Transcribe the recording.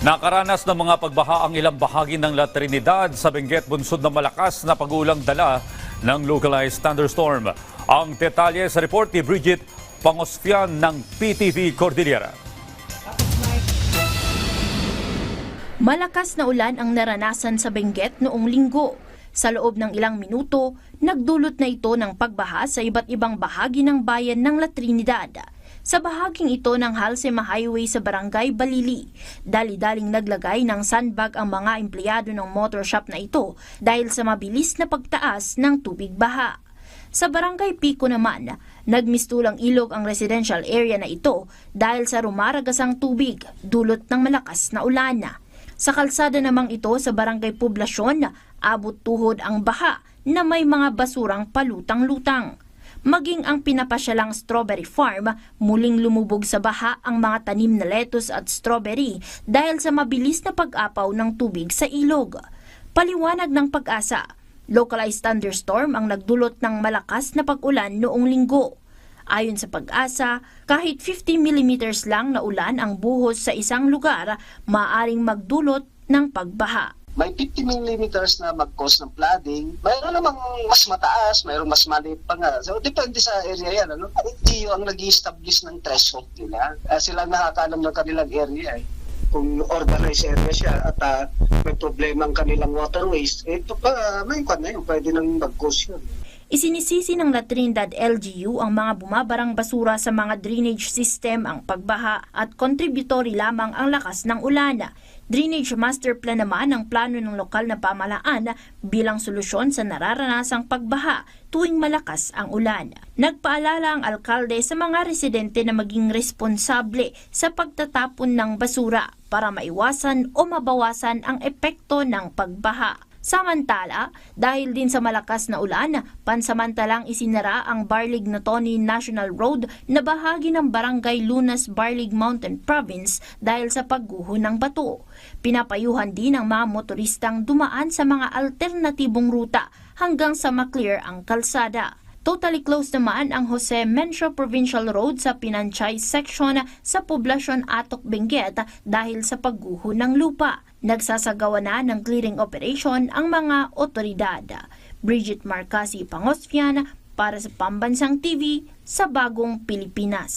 Nakaranas ng mga pagbaha ang ilang bahagi ng La Trinidad sa Benguet bunsod na malakas na pag-ulang dala ng localized thunderstorm. Ang detalye sa report ni Bridget Pangosfian ng PTV Cordillera. Malakas na ulan ang naranasan sa Benguet noong linggo. Sa loob ng ilang minuto, nagdulot na ito ng pagbaha sa iba't ibang bahagi ng bayan ng La Trinidad. Sa bahaging ito ng Halsema Highway sa Barangay Balili, dali-daling naglagay ng sandbag ang mga empleyado ng motor shop na ito dahil sa mabilis na pagtaas ng tubig baha. Sa Barangay Pico naman, nagmistulang ilog ang residential area na ito dahil sa rumaragasang tubig dulot ng malakas na ulan. Sa kalsada namang ito sa Barangay Poblasyon, abot tuhod ang baha na may mga basurang palutang-lutang. Maging ang pinapasyalang strawberry farm, muling lumubog sa baha ang mga tanim na lettuce at strawberry dahil sa mabilis na pag-apaw ng tubig sa ilog. Paliwanag ng Pag-asa, localized thunderstorm ang nagdulot ng malakas na pag-ulan noong linggo. Ayon sa Pag-asa, kahit 50 mm lang na ulan ang buhos sa isang lugar, maaaring magdulot ng pagbaha. May 50 millimeters na mag-cause ng flooding. Mayroon namang mas mataas, mayroon mas maliit pa nga. So, depende sa area yan. Ano? LGU ang nag-establish ng threshold nila. Sila ang nakakaalam ng kanilang area. Kung organized area siya at may problema ang kanilang waterways, ito pa, may kwan na yun, pwede nang mag-cause yun. Isinisisi ng La Trinidad LGU ang mga bumabarang basura sa mga drainage system, ang pagbaha at contributory lamang ang lakas ng ulan. Drainage Master Plan naman ang plano ng lokal na pamahalaan bilang solusyon sa nararanasang pagbaha tuwing malakas ang ulan. Nagpaalala ang alkalde sa mga residente na maging responsable sa pagtatapon ng basura para maiwasan o mabawasan ang epekto ng pagbaha. Samantala, dahil din sa malakas na ulan, pansamantalang isinara ang Barlig-Notoni National Road na bahagi ng Barangay Lunas, Barlig Mountain Province dahil sa pagguho ng bato. Pinapayuhan din ang mga motoristang dumaan sa mga alternatibong ruta hanggang sa maklear ang kalsada. Totally closed naman ang Jose Mencio Provincial Road sa Pinanchay section sa Poblasyon Atok, Benguet dahil sa pagguho ng lupa. Nagsasagawa na ng clearing operation ang mga otoridad. Bridget Marcasi Pangosfian para sa Pambansang TV sa Bagong Pilipinas.